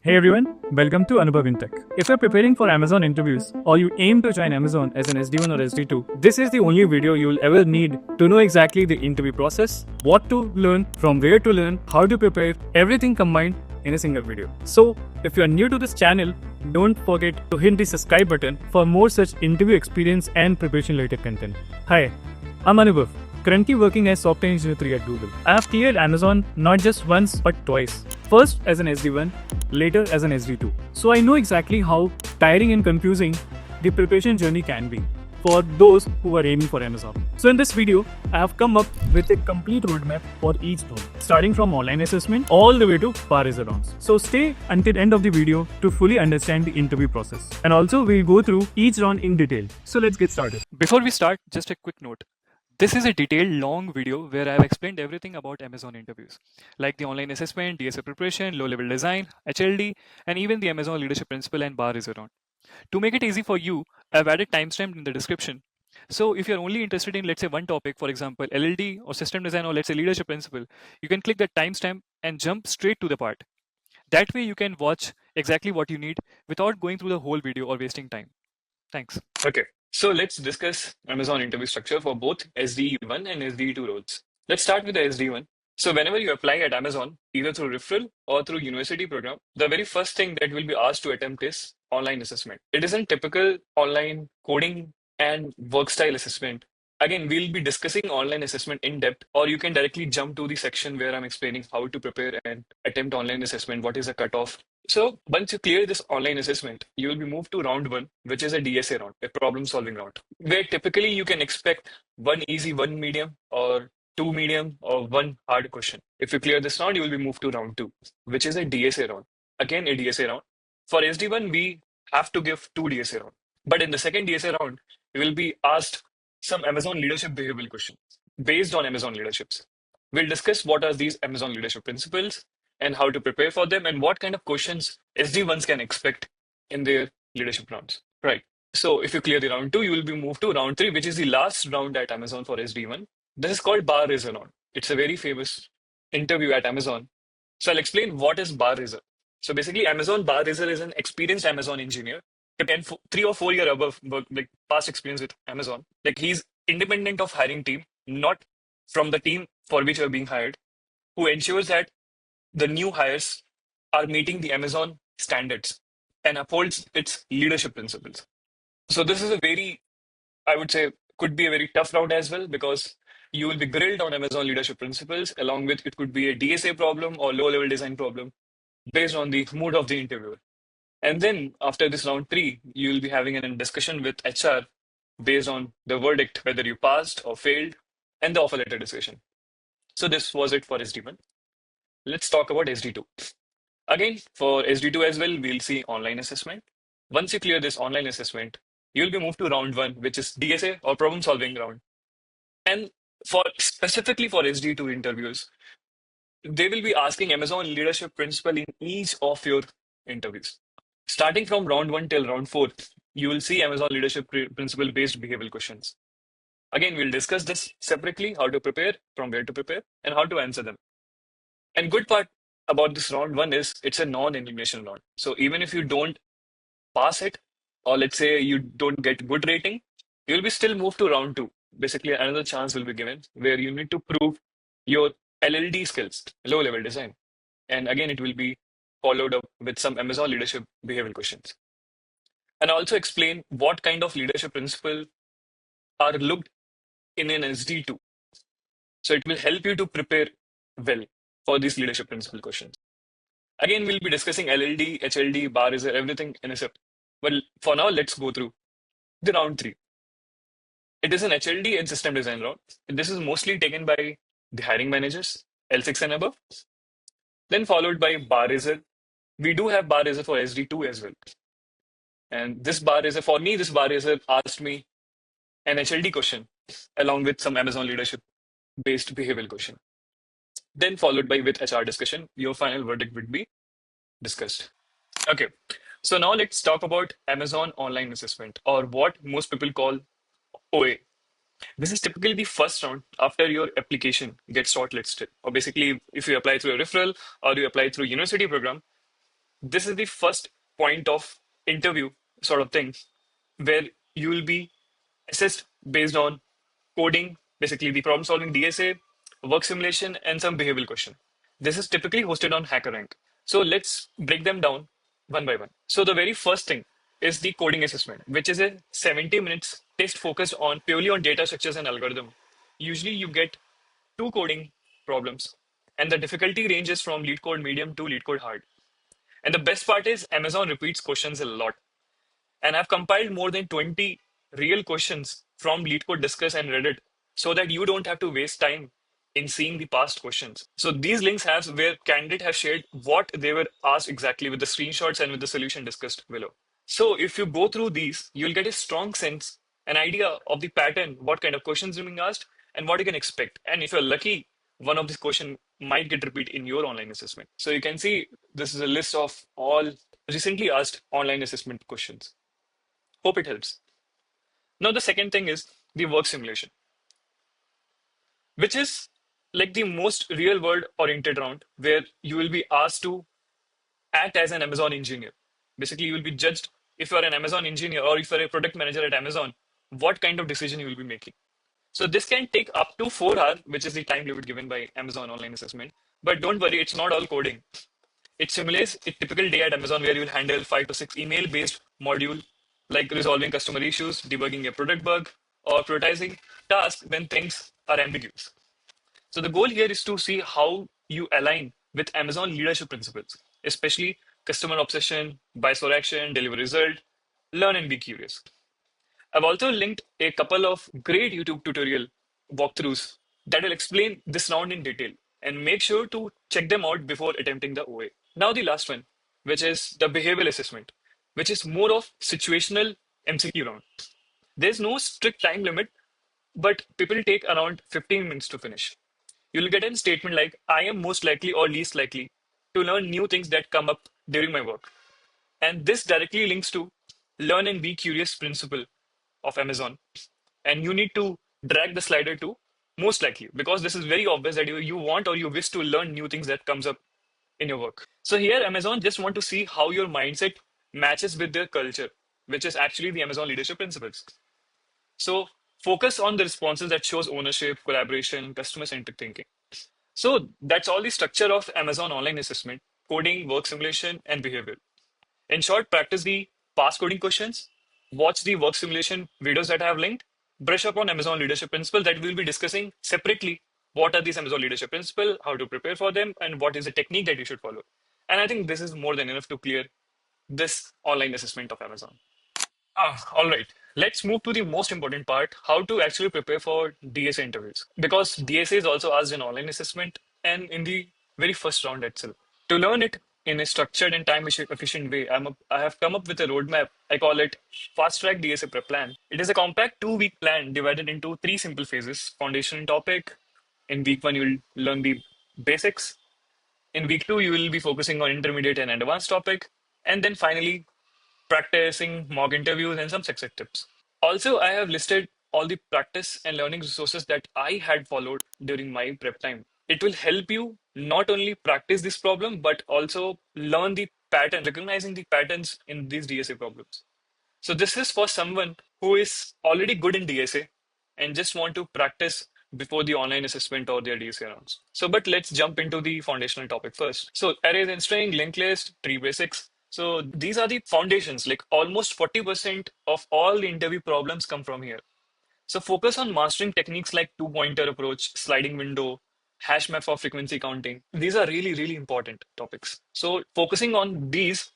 Hey everyone, welcome to Anubhav in Tech. If you're preparing for Amazon interviews or you aim to join Amazon as an SD1 or SD2, this is the only video you'll ever need to know exactly the interview process, what to learn, from where to learn, how to prepare, everything combined in a single video. So, if you're new to this channel, don't forget to hit the subscribe button for more such interview experience and preparation related content. Hi, I'm Anubhav, currently working as software engineer 3 at Google. I have cleared Amazon not just once but twice. First as an SD1, later as an SD2. So I know exactly how tiring and confusing the preparation journey can be for those who are aiming for Amazon. So in this video, I have come up with a complete roadmap for each round, starting from online assessment all the way to bar result rounds. So stay until the end of the video to fully understand the interview process. And also we'll go through each round in detail. So let's get started. Before we start, just a quick note. This is a detailed long video where I have explained everything about Amazon interviews, like the online assessment, DSA preparation, low-level design, HLD, and even the Amazon leadership principle and bar is around. To make it easy for you, I've added timestamp in the description. So if you're only interested in, let's say, one topic, for example, LLD or system design or let's say leadership principle, you can click the timestamp and jump straight to the part. That way you can watch exactly what you need without going through the whole video or wasting time. Thanks. Okay, so let's discuss Amazon interview structure for both SDE1 and SDE2 roles. Let's start with the SDE1. So whenever you apply at Amazon, either through referral or through university program, the very first thing that will be asked to attempt is online assessment. It isn't typical online coding and work style assessment. Again, we'll be discussing online assessment in depth, or you can directly jump to the section where I'm explaining how to prepare and attempt online assessment, what is the cutoff. So once you clear this online assessment, you will be moved to round one, which is a DSA round, a problem solving round, where typically you can expect one easy, one medium, or two medium, or one hard question. If you clear this round, you will be moved to round two, which is a DSA round. Again, a DSA round. For SD1, we have to give two DSA round. But in the second DSA round, you will be asked some Amazon leadership behavioral questions based on Amazon leaderships. We'll discuss what are these Amazon leadership principles and how to prepare for them and what kind of questions SD1s can expect in their leadership rounds. Right. So if you clear the round two, you will be moved to round three, which is the last round at Amazon for SD1. This is called bar raiser round. It's a very famous interview at Amazon. So I'll explain what is bar raiser. So basically, Amazon bar raiser is an experienced Amazon engineer and 3 or 4 year above work, like past experience with Amazon. Like he's independent of hiring team, not from the team for which you're being hired, who ensures that the new hires are meeting the Amazon standards and upholds its leadership principles. So this is a very, I would say, could be a very tough round as well because you will be grilled on Amazon leadership principles, along with it could be a DSA problem or low-level design problem based on the mood of the interviewer. And then after this round three, you will be having a discussion with HR based on the verdict, whether you passed or failed, and the offer letter discussion. So this was it for SD1. Let's talk about SD2. Again, for SD2 as well, we'll see online assessment. Once you clear this online assessment, you'll be moved to round one, which is DSA or problem solving round. And for specifically for SD2 interviews, they will be asking Amazon leadership principle in each of your interviews. Starting from round one till round four, you will see Amazon leadership principle based behavioral questions. Again, we'll discuss this separately, how to prepare, from where to prepare, and how to answer them. And good part about this round one is it's a non-elimination round. So even if you don't pass it, or let's say you don't get good rating, you'll be still moved to round two. Basically, another chance will be given where you need to prove your LLD skills, low level design. And again, it will be followed up with some Amazon leadership behavioral questions. And also explain what kind of leadership principle are looked in an SD2. So it will help you to prepare well for these leadership principle questions. Again, we'll be discussing LLD, HLD, bar is everything in a sep. Well, for now, let's go through the round three. It is an HLD and system design round. This is mostly taken by the hiring managers, L6 and above. Then followed by bar raiser. We do have bar raiser for SD2 as well. And this bar raiser, for me, this bar raiser asked me an HLD question along with some Amazon leadership based behavioral question. Then followed by with HR discussion, your final verdict would be discussed. Okay, so now let's talk about Amazon online assessment, or what most people call OA. This is typically the first round after your application gets shortlisted. Or basically, if you apply through a referral or you apply through university program, this is the first point of interview sort of thing where you will be assessed based on coding, basically the problem solving DSA, work simulation, and some behavioral question. This is typically hosted on HackerRank. So let's break them down one by one. So the very first thing is the coding assessment, which is a 70 minutes test focused on purely on data structures and algorithm. Usually you get two coding problems, and the difficulty ranges from lead code medium to lead code hard. And the best part is Amazon repeats questions a lot. And I've compiled more than 20 real questions from LeetCode Discuss and Reddit so that you don't have to waste time in seeing the past questions. So these links have where candidate have shared what they were asked exactly with the screenshots and with the solution discussed below. So if you go through these, you'll get a strong sense, an idea of the pattern, what kind of questions are being asked, and what you can expect. And if you're lucky, one of these questions might get repeat in your online assessment. So you can see this is a list of all recently asked online assessment questions. Hope it helps. Now, the second thing is the work simulation, which is like the most real world oriented round where you will be asked to act as an Amazon engineer. Basically, you will be judged if you are an Amazon engineer or if you're a product manager at Amazon, what kind of decision you will be making. So this can take up to 4 hours, which is the time limit given by Amazon online assessment. But don't worry, it's not all coding. It simulates a typical day at Amazon where you'll handle 5 to 6 email-based module like resolving customer issues, debugging a product bug, or prioritizing tasks when things are ambiguous. So the goal here is to see how you align with Amazon leadership principles, especially customer obsession, bias for action, deliver result, learn and be curious. I've also linked a couple of great YouTube tutorial walkthroughs that will explain this round in detail and make sure to check them out before attempting the OA. Now the last one, which is the behavioral assessment, which is more of situational MCQ round. There's no strict time limit, but people take around 15 minutes to finish. You'll get a statement like, I am most likely or least likely to learn new things that come up during my work. And this directly links to learn and be curious principle of Amazon. And you need to drag the slider to most likely because this is very obvious that you want or you wish to learn new things that comes up in your work. So here Amazon just want to see how your mindset matches with their culture, which is actually the Amazon leadership principles. So focus on the responses that shows ownership, collaboration, customer-centric thinking. So that's all the structure of Amazon online assessment, coding, work simulation, and behavior. In short, practice the past coding questions, watch the work simulation videos that I have linked, brush up on Amazon leadership principles that we'll be discussing separately. What are these Amazon leadership principles, how to prepare for them, and what is the technique that you should follow. And I think this is more than enough to clear this online assessment of Amazon. All right. Let's move to the most important part, how to actually prepare for DSA interviews. Because DSA is also asked in online assessment and in the very first round itself. To learn it in a structured and time-efficient way, I have come up with a roadmap. I call it Fast Track DSA Prep Plan. It is a compact 2-week plan divided into 3 simple phases. Foundation topic. In week 1, you'll learn the basics. In week 2, you will be focusing on intermediate and advanced topic. And then finally, practicing mock interviews and some success tips. Also, I have listed all the practice and learning resources that I had followed during my prep time. It will help you not only practice this problem, but also learn the pattern, recognizing the patterns in these DSA problems. So this is for someone who is already good in DSA and just want to practice before the online assessment or their DSA rounds. So, but let's jump into the foundational topic first. So arrays and string, linked list, tree basics. So these are the foundations, like almost 40% of all the interview problems come from here. So focus on mastering techniques like two-pointer approach, sliding window, hash map for frequency counting. These are really, really important topics. So focusing on these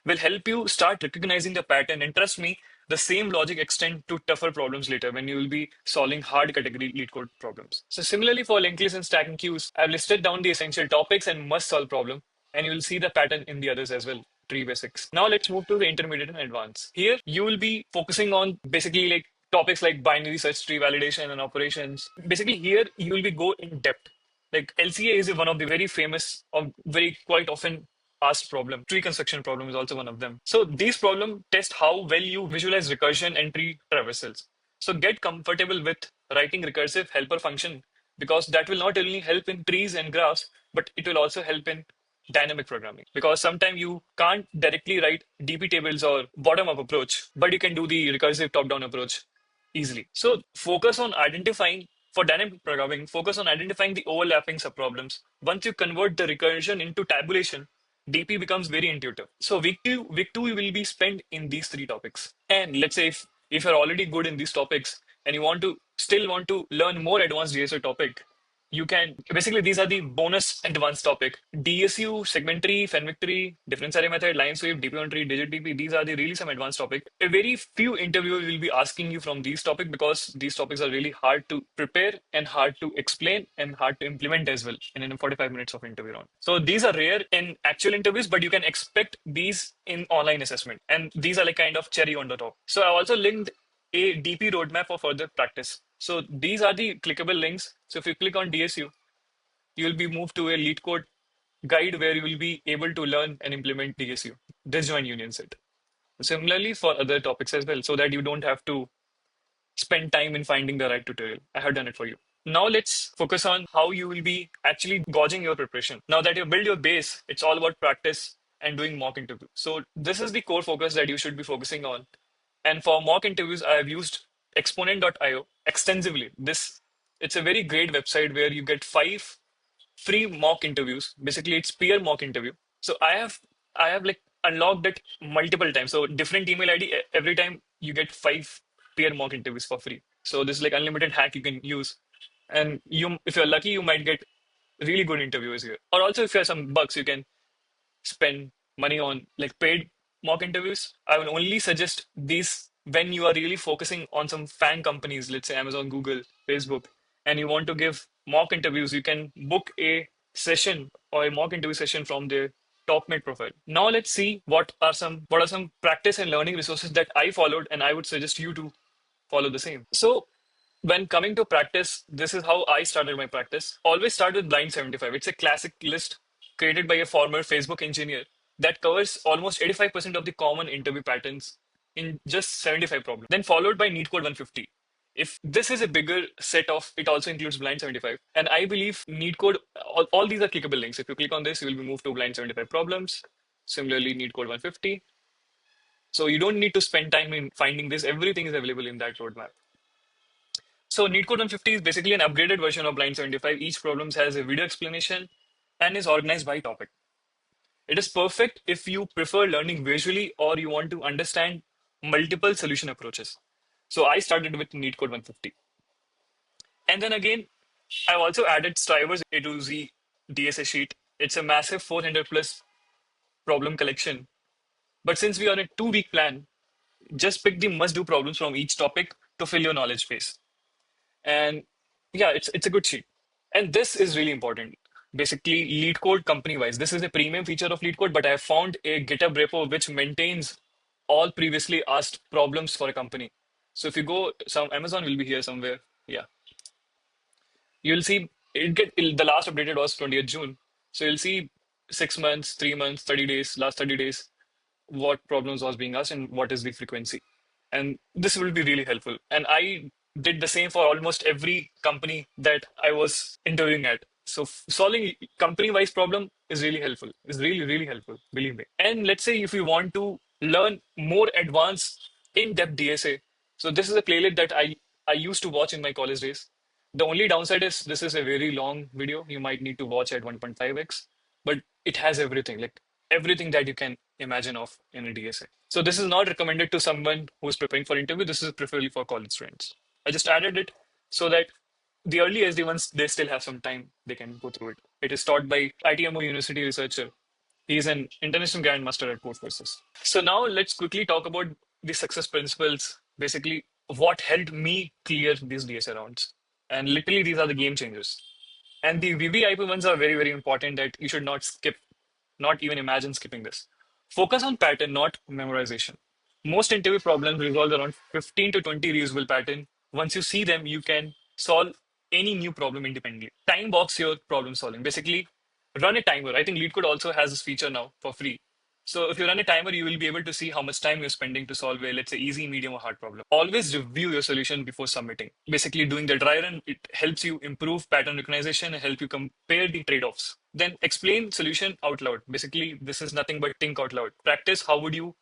will help you start recognizing the pattern. And trust me, the same logic extend to tougher problems later when you will be solving hard category lead code problems. So similarly for linked list and stacking queues, I've listed down the essential topics and must solve problem, and you will see the pattern in the others as well. Tree basics. Now let's move to the intermediate and advanced. Here you will be focusing on basically like topics like binary search tree validation and operations. Basically here you will be go in depth. Like LCA is one of the very famous or very quite often asked problem. Tree construction problem is also one of them. So these problems test how well you visualize recursion and tree traversals. So get comfortable with writing recursive helper function because that will not only help in trees and graphs, but it will also help in dynamic programming, because sometimes you can't directly write DP tables or bottom up approach, but you can do the recursive top down approach easily. So focus on identifying for dynamic programming, focus on identifying the overlapping subproblems. Once you convert the recursion into tabulation, DP becomes very intuitive. So week two will be spent in these three topics. And let's say if you're already good in these topics and you want to learn more advanced DSA topic, you can basically, these are the bonus advanced topic: DSU, segment tree, Fenwick tree, difference array method, line sweep, DP on tree, digit DP. These are the really some advanced topic. A very few interviewers will be asking you from these topics because these topics are really hard to prepare and hard to explain and hard to implement as well in 45 minutes of interview round. So these are rare in actual interviews, but you can expect these in online assessment, and these are like kind of cherry on the top. So I also linked a DP roadmap for further practice. So these are the clickable links. So if you click on DSU, you will be moved to a lead code guide where you will be able to learn and implement DSU, disjoint union set. Similarly for other topics as well, so that you don't have to spend time in finding the right tutorial. I have done it for you. Now let's focus on how you will be actually gauging your preparation. Now that you build your base, it's all about practice and doing mock interview. So this is the core focus that you should be focusing on. And for mock interviews, I have used exponent.io extensively. It's a very great website where you get 5 free mock interviews. Basically, it's peer mock interview. So I have like unlocked it multiple times. So different email ID every time you get 5 peer mock interviews for free. So this is like unlimited hack you can use. And if you're lucky, you might get really good interviewers here. Or also if you have some bugs, you can spend money on like paid mock interviews. I will only suggest these when you are really focusing on some FAANG companies, let's say Amazon, Google, Facebook, and you want to give mock interviews. You can book a session or a mock interview session from their top mate profile. Now let's see what are some practice and learning resources that I followed, and I would suggest you to follow the same. So when coming to practice, this is how I started my practice. Always start with blind 75. It's a classic list created by a former Facebook engineer that covers almost 85% of the common interview patterns in just 75 problems. Then followed by Neat Code 150. If this is a bigger set of, it also includes blind 75. And I believe Neat Code, all these are clickable links. If you click on this, you will be moved to blind 75 problems. Similarly, Neat Code 150. So you don't need to spend time in finding this. Everything is available in that roadmap. So NeetCode 150 is basically an upgraded version of Blind 75. Each problem has a video explanation and is organized by topic. It is perfect if you prefer learning visually or you want to understand multiple solution approaches. So I started with NeetCode 150. And then again, I've also added Striver's A to Z DSA sheet. It's a massive 400 plus problem collection. But since we are on a 2-week plan, just pick the must-do problems from each topic to fill your knowledge base. And yeah, it's a good sheet. And this is really important. Basically, LeetCode company-wise, this is a premium feature of LeetCode, but I have found a GitHub repo which maintains all previously asked problems for a company. So if you go, some Amazon will be here somewhere. Yeah, you'll see the last updated was 20th June. So you'll see 6 months, 3 months, 30 days, last 30 days, what problems was being asked and what is the frequency. And this will be really helpful. And I did the same for almost every company that I was interviewing at. So solving company-wise problem is really helpful. It's really, really helpful, believe me. And let's say if you want to learn more advanced in-depth DSA, so this is a playlist that I used to watch in my college days. The only downside is this is a very long video. You might need to watch at 1.5x, but it has everything, like everything that you can imagine of in a DSA. So this is not recommended to someone who's preparing for interview. This is preferably for college students. I just added it so that the early SD ones, they still have some time, they can go through it. It is taught by ITMO University researcher. He's an international grandmaster at Postverses. So now let's quickly talk about the success principles, basically what helped me clear these DSA rounds. And literally these are the game changers. And the VVIP ones are very, very important that you should not skip, not even imagine skipping this. Focus on pattern, not memorization. Most interview problems resolve around 15 to 20 reusable pattern. Once you see them, you can solve any new problem independently. Time box your problem solving. Basically, run a timer. I think LeetCode also has this feature now for free. So if you run a timer, you will be able to see how much time you're spending to solve a, let's say, easy, medium, or hard problem. Always review your solution before submitting. Basically, doing the dry run, it helps you improve pattern recognition and help you compare the trade-offs. Then explain solution out loud. Basically, this is nothing but think out loud. Practice how would you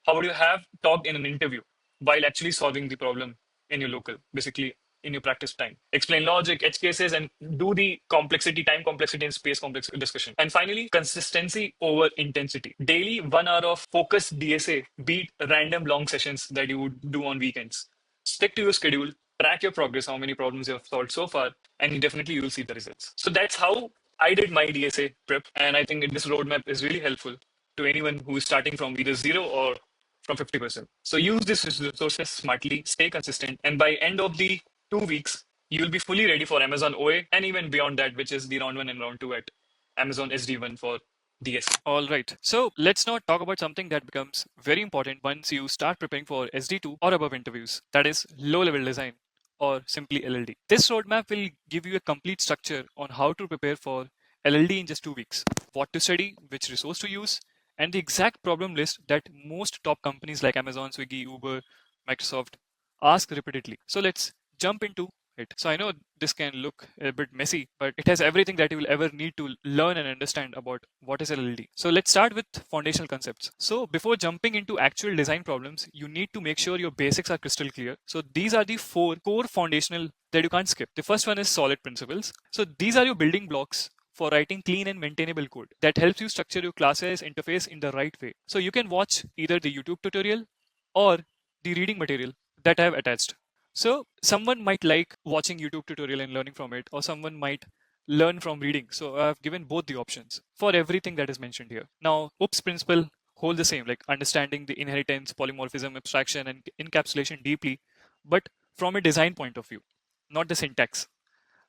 have talked in an interview while actually solving the problem in your local, basically in your practice time. Explain logic, edge cases, and do the complexity, time complexity, and space complex discussion. And finally, consistency over intensity. Daily 1 hour of focused DSA beat random long sessions that you would do on weekends. Stick to your schedule, track your progress, how many problems you have solved so far, and definitely you will see the results. So that's how I did my DSA prep. And I think this roadmap is really helpful to anyone who is starting from either zero or from 50%. So use these resources smartly, stay consistent, and by end of the 2 weeks, you'll be fully ready for Amazon OA and even beyond that, which is the round one and round two at Amazon SD1 for DSA. All right. So let's now talk about something that becomes very important once you start preparing for SD2 or above interviews. That is low level design, or simply LLD. This roadmap will give you a complete structure on how to prepare for LLD in just 2 weeks, what to study, which resource to use, and the exact problem list that most top companies like Amazon, Swiggy, Uber, Microsoft ask repeatedly. So let's jump into it. So I know this can look a bit messy, but it has everything that you will ever need to learn and understand about what is LLD. So let's start with foundational concepts. So before jumping into actual design problems, you need to make sure your basics are crystal clear. So these are the 4 core foundational that you can't skip. The first one is solid principles. So these are your building blocks for writing clean and maintainable code that helps you structure your classes interface in the right way. So you can watch either the YouTube tutorial or the reading material that I have attached. So someone might like watching YouTube tutorial and learning from it, or someone might learn from reading. So I've given both the options for everything that is mentioned here. Now, OOPS principle hold the same, like understanding the inheritance, polymorphism, abstraction, and encapsulation deeply, but from a design point of view, not the syntax.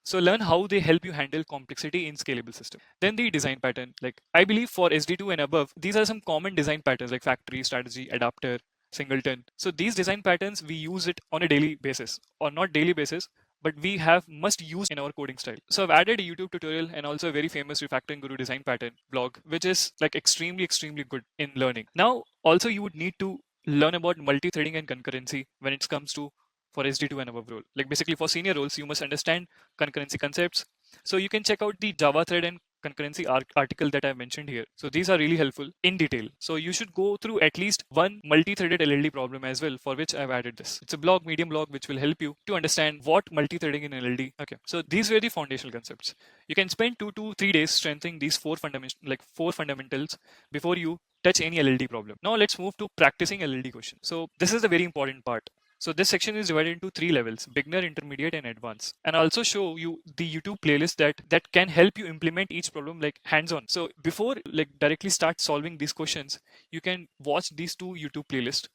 So learn how they help you handle complexity in scalable system. Then the design pattern, like I believe for SD2 and above, these are some common design patterns like factory, strategy, adapter, singleton. So these design patterns, we use it on a daily basis, or not daily basis, but we have must use in our coding style. So I've added a YouTube tutorial and also a very famous refactoring guru design pattern blog, which is like extremely good in learning. Now, also you would need to learn about multi-threading and concurrency when it comes to for SD2 and above role. Like basically for senior roles, you must understand concurrency concepts. So you can check out the Java thread and concurrency article that I mentioned here. So these are really helpful in detail. So you should go through at least one multi-threaded LLD problem as well, for which I've added this. It's a blog, medium blog, which will help you to understand what multi-threading in LLD. Okay, so these were the foundational concepts. You can spend 2 to 3 days strengthening these four fundamentals before you touch any LLD problem. Now let's move to practicing LLD questions. So this is the very important part. So this section is divided into 3 levels: beginner, intermediate, and advanced. And I'll also show you the YouTube playlist that can help you implement each problem like hands-on. So before like directly start solving these questions, you can watch these 2 YouTube playlists,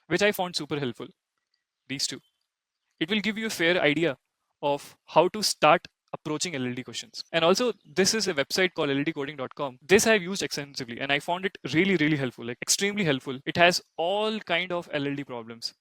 which I found super helpful. These 2. It will give you a fair idea of how to start approaching LLD questions. And also this is a website called LLDcoding.com. This I've used extensively and I found it really helpful, like extremely helpful. It has all kind of LLD problems,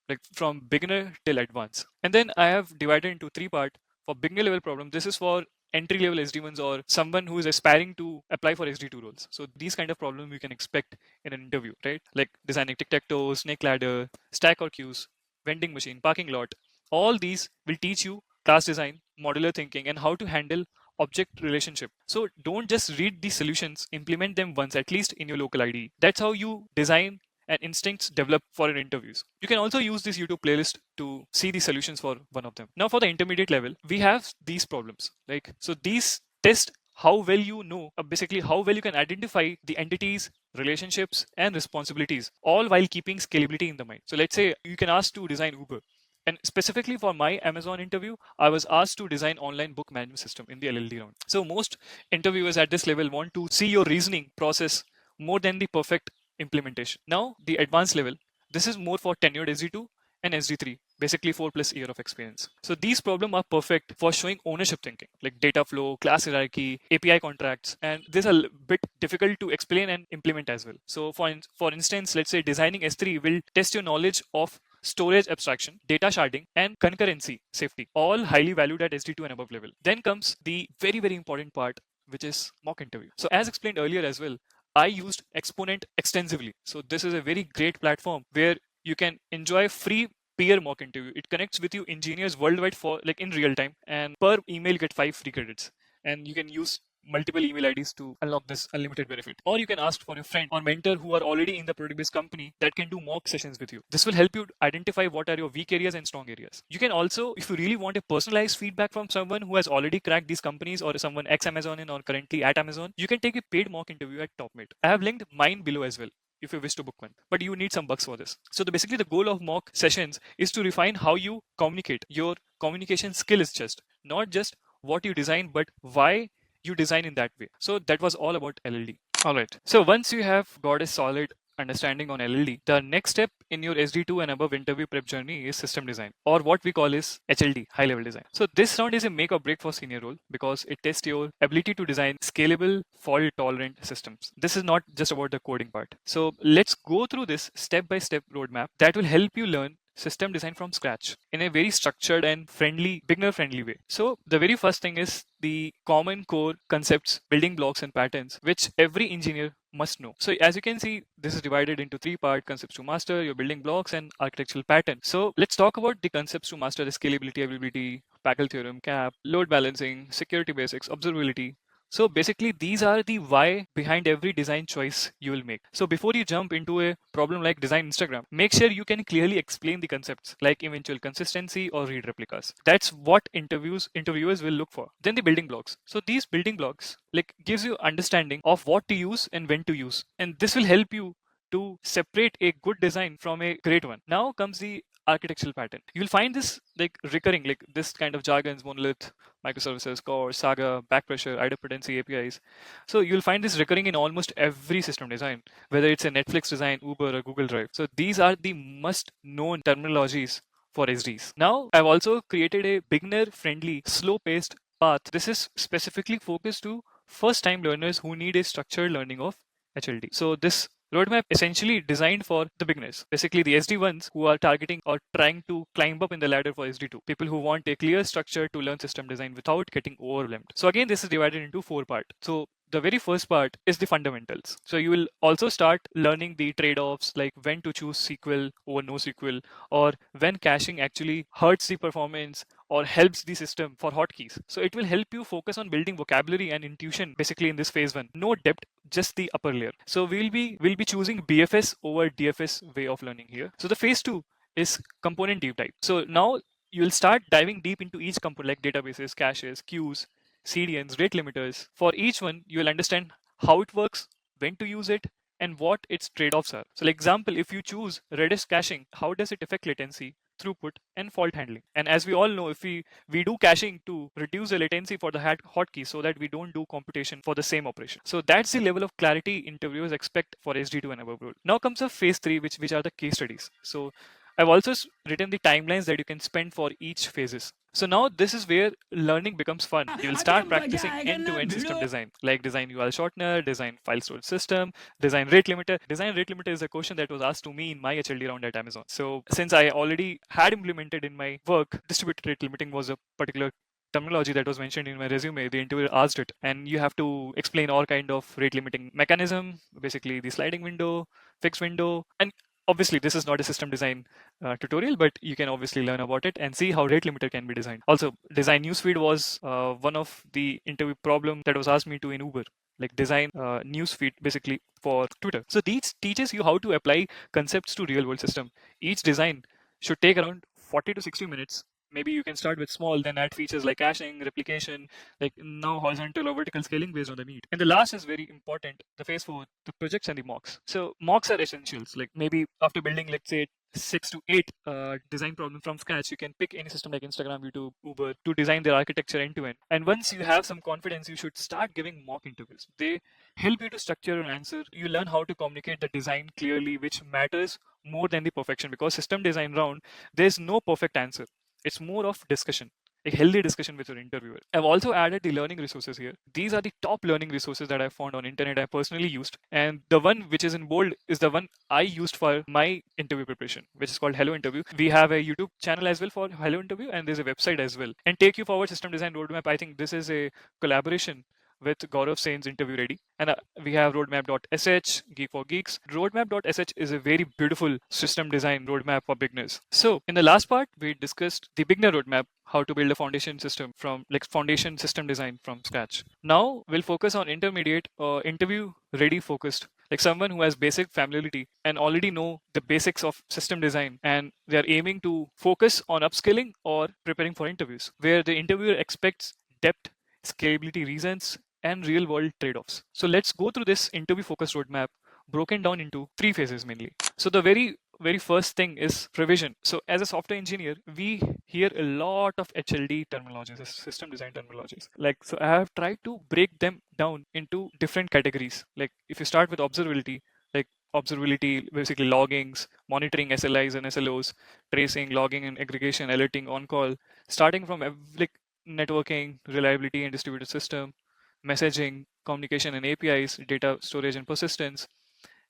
like from beginner till advanced. And then I have divided into 3 parts. For beginner level problem, this is for entry level SD1s or someone who is aspiring to apply for SD2 roles. So these kind of problems you can expect in an interview, right? Like designing tic-tac-toe, snake ladder, stack or queues, vending machine, parking lot. All these will teach you class design, modular thinking, and how to handle object relationship. So don't just read the solutions, implement them once at least in your local IDE. That's how you design and instincts develop for an interviews. You can also use this YouTube playlist to see the solutions for one of them. Now for the intermediate level, we have these problems. Like, so these test how well you know, basically how well you can identify the entities, relationships, and responsibilities, all while keeping scalability in the mind. So let's say you can ask to design Uber. And specifically for my Amazon interview, I was asked to design online book management system in the LLD round. So most interviewers at this level want to see your reasoning process more than the perfect implementation. Now, the advanced level, this is more for tenured SD2 and SD3, basically 4+ year of experience. So these problems are perfect for showing ownership thinking, like data flow, class hierarchy, API contracts, and this is a bit difficult to explain and implement as well. So for instance, let's say designing S3 will test your knowledge of storage abstraction, data sharding, and concurrency safety, all highly valued at SD2 and above level. Then comes the very important part, which is mock interview. So as explained earlier as well, I used Exponent extensively. So this is a very great platform where you can enjoy free peer mock interview. It connects with you engineers worldwide for like in real time, and per email you get 5 free credits, and you can use multiple email IDs to unlock this unlimited benefit. Or you can ask for your friend or mentor who are already in the product based company that can do mock sessions with you. This will help you identify what are your weak areas and strong areas. You can also, if you really want a personalized feedback from someone who has already cracked these companies or someone ex Amazonian or currently at Amazon, you can take a paid mock interview at TopMate. I have linked mine below as well if you wish to book one, but you need some bucks for this. So basically the goal of mock sessions is to refine how you communicate. Your communication skill is just not just what you design, but why you design in that way. So that was all about LLD. All right. So once you have got a solid understanding on LLD, the next step in your SD2 and above interview prep journey is system design, or what we call is HLD, high level design. So this round is a make or break for senior role because it tests your ability to design scalable, fault tolerant systems. This is not just about the coding part. So let's go through this step by step roadmap that will help you learn system design from scratch in a very structured and friendly, beginner friendly way. So the very first thing is the common core concepts, building blocks and patterns, which every engineer must know. So as you can see, this is divided into 3 parts: concepts to master, your building blocks, and architectural pattern. So let's talk about the concepts to master: the scalability, availability, Packel theorem, cap, load balancing, security basics, observability. So basically, these are the why behind every design choice you will make. So before you jump into a problem like design Instagram, make sure you can clearly explain the concepts like eventual consistency or read replicas. That's what interviewers will look for. Then the building blocks. So these building blocks like gives you understanding of what to use and when to use, and this will help you to separate a good design from a great one. Now comes the architectural pattern. You'll find this like recurring, like this kind of jargons: monolith, microservices, core, Saga, backpressure, idempotency, APIs. So you'll find this recurring in almost every system design, whether it's a Netflix design, Uber, or Google Drive. So these are the must-known terminologies for SDs. Now, I've also created a beginner-friendly, slow-paced path. This is specifically focused to first-time learners who need a structured learning of HLD. So this roadmap essentially designed for the beginners, basically the SD1s who are targeting or trying to climb up in the ladder for SD2, people who want a clear structure to learn system design without getting overwhelmed. So again, this is divided into 4 parts. So the very first part is the fundamentals. So you will also start learning the trade-offs, like when to choose SQL over NoSQL, or when caching actually hurts the performance or helps the system for hotkeys. So it will help you focus on building vocabulary and intuition basically in this phase 1. No depth, just the upper layer. So we'll be choosing BFS over DFS way of learning here. So the phase 2 is component deep dive. So now you'll start diving deep into each component like databases, caches, queues, CDNs, rate limiters. For each one, you will understand how it works, when to use it, and what its trade-offs are. So, like example, if you choose Redis caching, how does it affect latency, throughput, and fault handling? And as we all know, if we do caching to reduce the latency for the hotkey so that we don't do computation for the same operation. So that's the level of clarity interviewers expect for SD2 and above role. Now comes a phase 3, which are the case studies. So I've also written the timelines that you can spend for each phases. So now this is where learning becomes fun. You will start practicing end-to-end system design, like design URL shortener, design file storage system, design rate limiter. Design rate limiter is a question that was asked to me in my HLD round at Amazon. So since I already had implemented in my work, distributed rate limiting was a particular terminology that was mentioned in my resume. The interviewer asked it, and you have to explain all kind of rate limiting mechanism, basically the sliding window, fixed window, and obviously this is not a system design tutorial, but you can obviously learn about it and see how rate limiter can be designed. Also, design newsfeed was one of the interview problem that was asked me to in Uber, like design newsfeed basically for Twitter. So these teaches you how to apply concepts to real world system. Each design should take around 40 to 60 minutes. Maybe you can start with small, then add features like caching, replication, like now horizontal or vertical scaling based on the need. And the last is very important, the phase 4, the projects and the mocks. So mocks are essentials. Like maybe after building, let's say 6 to 8 design problems from scratch, you can pick any system like Instagram, YouTube, Uber to design their architecture end to end. And once you have some confidence, you should start giving mock interviews. They help you to structure your answer. You learn how to communicate the design clearly, which matters more than the perfection, because system design round, there's no perfect answer. It's more of discussion, a healthy discussion with your interviewer. I've also added the learning resources here. These are the top learning resources that I found on internet I personally used. And the one which is in bold is the one I used for my interview preparation, which is called Hello Interview. We have a YouTube channel as well for Hello Interview, and there's a website as well. And Take You Forward System Design Roadmap, I think this is a collaboration with Gaurav Sain's interview ready. And we have roadmap.sh, Geek for Geeks. Roadmap.sh is a very beautiful system design roadmap for beginners. So in the last part, we discussed the beginner roadmap, how to build a foundation system from like foundation system design from scratch. Now we'll focus on intermediate or interview ready focused, like someone who has basic familiarity and already know the basics of system design, and they are aiming to focus on upskilling or preparing for interviews where the interviewer expects depth, scalability reasons, and real world trade-offs. So let's go through this interview focused roadmap broken down into three phases mainly. So the very first thing is revision. So as a software engineer, we hear a lot of HLD terminologies, system design terminologies. Like, so I have tried to break them down into different categories. Like if you start with observability, like observability, basically loggings, monitoring SLIs and SLOs, tracing, logging and aggregation, alerting, on call, starting from like networking, reliability and distributed system, messaging, communication and APIs, data storage and persistence,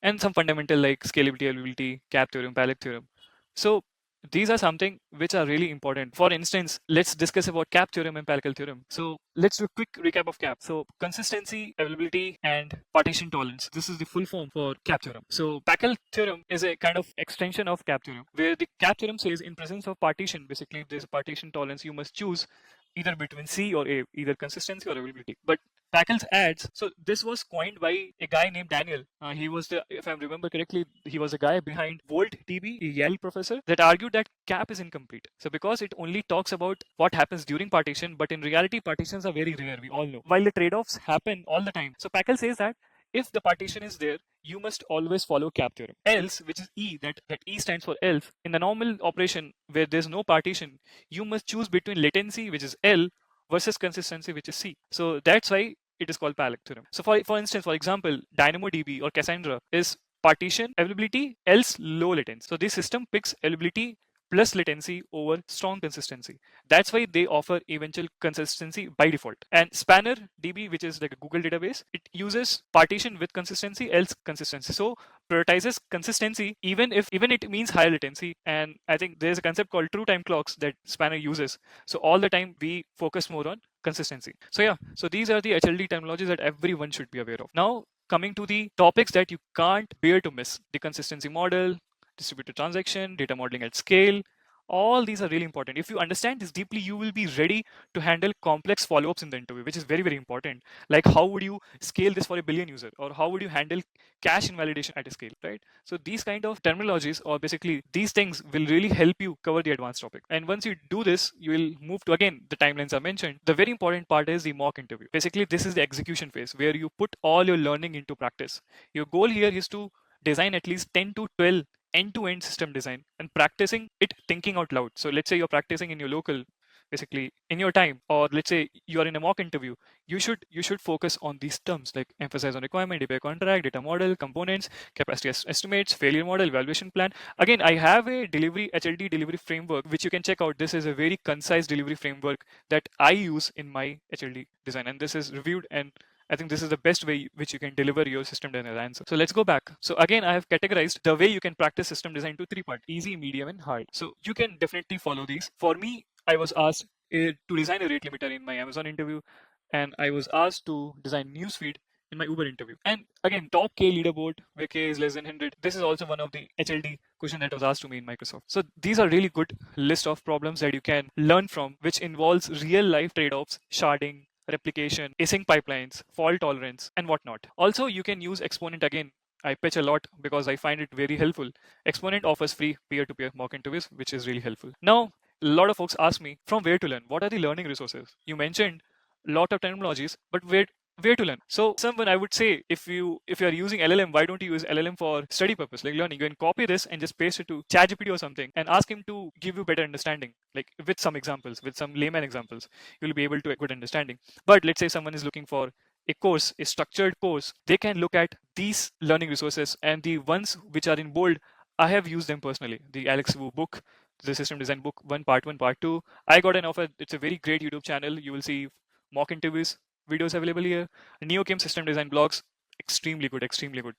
and some fundamental like scalability, availability, cap theorem, Palik theorem. So these are something which are really important. For instance, let's discuss about cap theorem and Palik theorem. So let's do a quick recap of cap. So consistency, availability, and partition tolerance. This is the full form for cap theorem. So Packel theorem is a kind of extension of cap theorem, where the cap theorem says in presence of partition, basically if there's a partition tolerance, you must choose either between C or A, either consistency or availability. But Packles adds, so this was coined by a guy named Daniel. He was the, if I remember correctly, he was a guy behind Volt DB, a Yale professor, that argued that CAP is incomplete. So because it only talks about what happens during partition, but in reality, partitions are very rare, we all know. While the trade-offs happen all the time. So Packel says that if the partition is there, you must always follow cap theorem. Else, which is E, that E stands for else, in the normal operation where there's no partition, you must choose between latency, which is L, versus consistency, which is C. So that's why it is called Palik theorem. So for instance, for example, DynamoDB or Cassandra is partition availability else low latency. So this system picks availability plus latency over strong consistency. That's why they offer eventual consistency by default. And Spanner DB, which is like a Google database, it uses partition with consistency, else consistency. So prioritizes consistency even it means higher latency. And I think there's a concept called true time clocks that Spanner uses. So all the time we focus more on consistency. So yeah, so these are the HLD terminologies that everyone should be aware of. Now coming to the topics that you can't bear to miss: the consistency model, distributed transaction, data modeling at scale. All these are really important. If you understand this deeply, you will be ready to handle complex follow-ups in the interview, which is very, very important. Like how would you scale this for a billion user, or how would you handle cache invalidation at a scale, right? So these kind of terminologies, or basically these things, will really help you cover the advanced topic. And once you do this, you will move to, again, the timelines I mentioned. The very important part is the mock interview. Basically, this is the execution phase where you put all your learning into practice. Your goal here is to design at least 10 to 12 end-to-end system design and practicing it thinking out loud. So let's say you're practicing in your local, basically in your time, or let's say you are in a mock interview, you should focus on these terms, like emphasize on requirement, API contract, data model, components, capacity estimates, failure model, evaluation plan. Again, I have a delivery HLD delivery framework which you can check out. This is a very concise delivery framework that I use in my HLD design, and this is reviewed, and I think this is the best way which you can deliver your system design answer. So let's go back. So again, I have categorized the way you can practice system design to three parts: easy, medium, and hard. So you can definitely follow these. For me, I was asked to design a rate limiter in my Amazon interview, and I was asked to design newsfeed in my Uber interview. And again, top K leaderboard, where K is less than 100. This is also one of the HLD question that was asked to me in Microsoft. So these are really good list of problems that you can learn from, which involves real life trade-offs, sharding, replication, async pipelines, fault tolerance, and whatnot. Also, you can use Exponent. Again, I pitch a lot because I find it very helpful. Exponent offers free peer-to-peer mock interviews, which is really helpful. Now, a lot of folks ask me from where to learn. What are the learning resources? You mentioned a lot of terminologies, but where to learn? So someone, I would say, if you are using LLM, why don't you use LLM for study purpose, like learning? You can copy this and just paste it to ChatGPT or something and ask him to give you better understanding, like with some examples, with some layman examples, you'll be able to get good understanding. But let's say someone is looking for a course, a structured course, they can look at these learning resources, and the ones which are in bold, I have used them personally. The Alex Wu book, the system design book, part one, part two. I got an offer. It's a very great YouTube channel. You will see mock interviews videos available here. NeoKim system design blogs, extremely good, extremely good.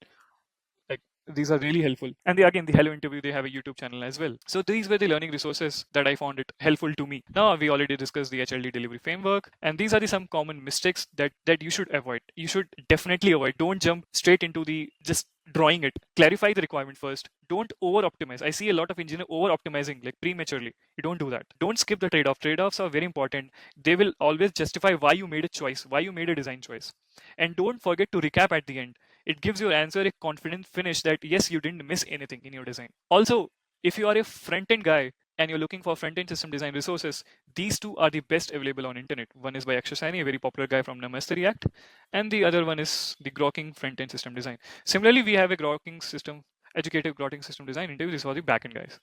Like these are really helpful. And again, the Hello Interview, they have a YouTube channel as well. So these were the learning resources that I found it helpful to me. Now we already discussed the HLD delivery framework, and these are some common mistakes that you should avoid. You should definitely avoid. Don't jump straight into the just drawing it. Clarify the requirement first. Don't over optimize. I see a lot of engineers over optimizing like prematurely. You don't do that. Don't skip the trade-off. Trade-offs are very important. They will always justify why you made a choice, why you made a design choice. And don't forget to recap at the end. It gives your answer a confident finish that yes, you didn't miss anything in your design. Also, if you are a front-end guy and you're looking for front-end system design resources, these two are the best available on internet. One is by Akshasani, a very popular guy from Namaste React, and the other one is the Grokking front-end system design. Similarly, we have a Grokking system, educative Grokking system design interview. This was the backend guys.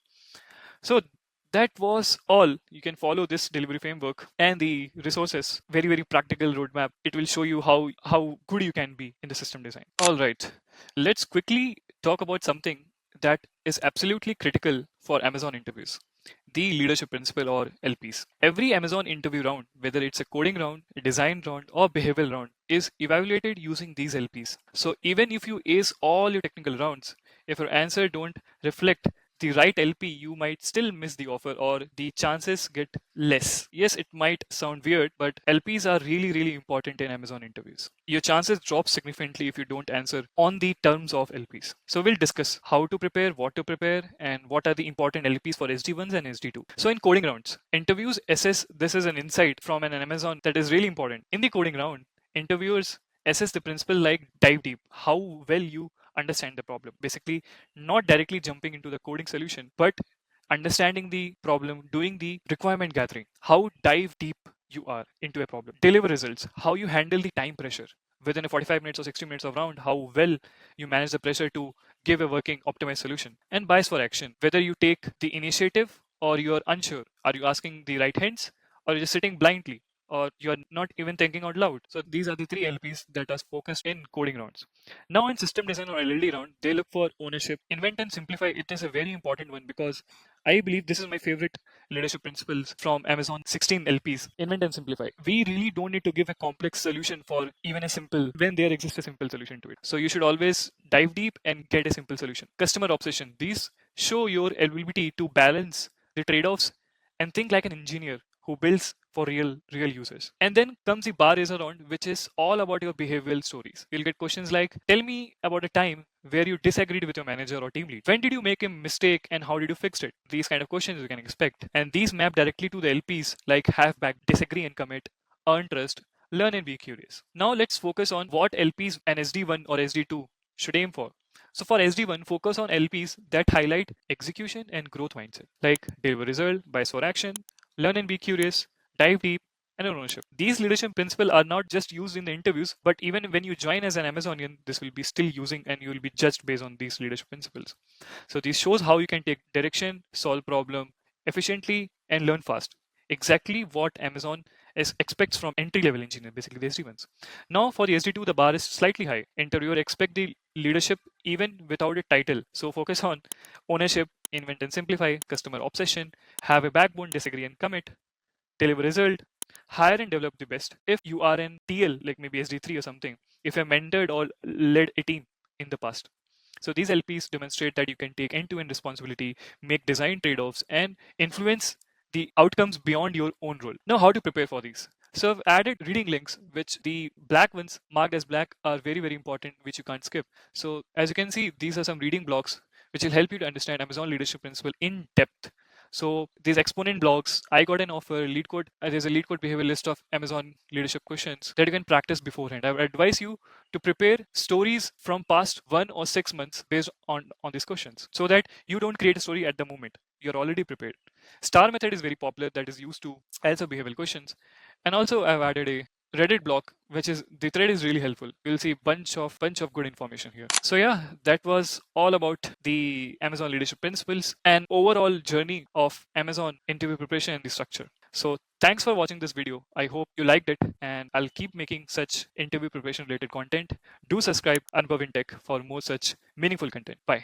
So that was all. You can follow this delivery framework and the resources. Very, very practical roadmap. It will show you how good you can be in the system design. All right, let's quickly talk about something that is absolutely critical for Amazon interviews. The leadership principle, or LPs. Every Amazon interview round, whether it's a coding round, a design round, or behavioral round, is evaluated using these LPs. So even if you ace all your technical rounds, if your answer don't reflect the right LP, you might still miss the offer, or the chances get less. Yes, it might sound weird, but LPs are really, really important in Amazon interviews. Your chances drop significantly if you don't answer on the terms of LPs. So we'll discuss how to prepare, what to prepare, and what are the important LPs for SD1s and SD2. So in coding rounds, interviews assess, this is an insight from an Amazon that is really important. In the coding round, interviewers assess the principle like dive deep, how well you understand the problem. Basically, not directly jumping into the coding solution, but understanding the problem, doing the requirement gathering, how dive deep you are into a problem. Deliver results, how you handle the time pressure within a 45 minutes or 60 minutes of round, how well you manage the pressure to give a working optimized solution. And bias for action, whether you take the initiative or you're unsure. Are you asking the right hints, or you're just sitting blindly, or you're not even thinking out loud? So these are the three LPs that are focused in coding rounds. Now in system design or LLD round, they look for ownership. Invent and simplify, it is a very important one, because I believe this is my favorite leadership principles from Amazon 16 LPs. Invent and simplify. We really don't need to give a complex solution for even a simple, when there exists a simple solution to it. So you should always dive deep and get a simple solution. Customer obsession. These show your ability to balance the trade-offs and think like an engineer who builds for real users. And then comes the bar raiser round, which is all about your behavioral stories. You'll get questions like, tell me about a time where you disagreed with your manager or team lead. When did you make a mistake and how did you fix it? These kind of questions you can expect. And these map directly to the LPs like have back, disagree and commit, earn trust, learn and be curious. Now let's focus on what LPs an SD1 or SD2 should aim for. So for SD1, focus on LPs that highlight execution and growth mindset, like deliver result, bias for action, learn and be curious, dive deep, and ownership. These leadership principles are not just used in the interviews, but even when you join as an Amazonian, this will be still using, and you will be judged based on these leadership principles. So this shows how you can take direction, solve problem efficiently, and learn fast. Exactly what Amazon expects from entry-level engineer, basically the SD1s. Now for the SD2, the bar is slightly high. Interviewer expect the leadership even without a title. So focus on ownership, invent and simplify, customer obsession, have a backbone, disagree and commit, deliver result, hire and develop the best. If you are in TL, like maybe SD3 or something, if you have mentored or led a team in the past. So these LPs demonstrate that you can take end-to-end responsibility, make design trade-offs, and influence the outcomes beyond your own role. Now, how to prepare for these? So I've added reading links, which the black ones marked as black are very, very important, which you can't skip. So as you can see, these are some reading blocks which will help you to understand Amazon leadership principle in depth. So these exponent blogs, I got an offer, lead code, there's a lead code behavior list of Amazon leadership questions that you can practice beforehand. I would advise you to prepare stories from past 1 or 6 months based on these questions, so that you don't create a story at the moment. You're already prepared. Star method is very popular, that is used to answer behavioral questions. And also I've added a Reddit blog, which is the thread is really helpful. You'll see bunch of good information here. So yeah, that was all about the Amazon leadership principles and overall journey of Amazon interview preparation and the structure. So thanks for watching this video. I hope you liked it, and I'll keep making such interview preparation related content. Do subscribe Anubhav in Tech for more such meaningful content. Bye.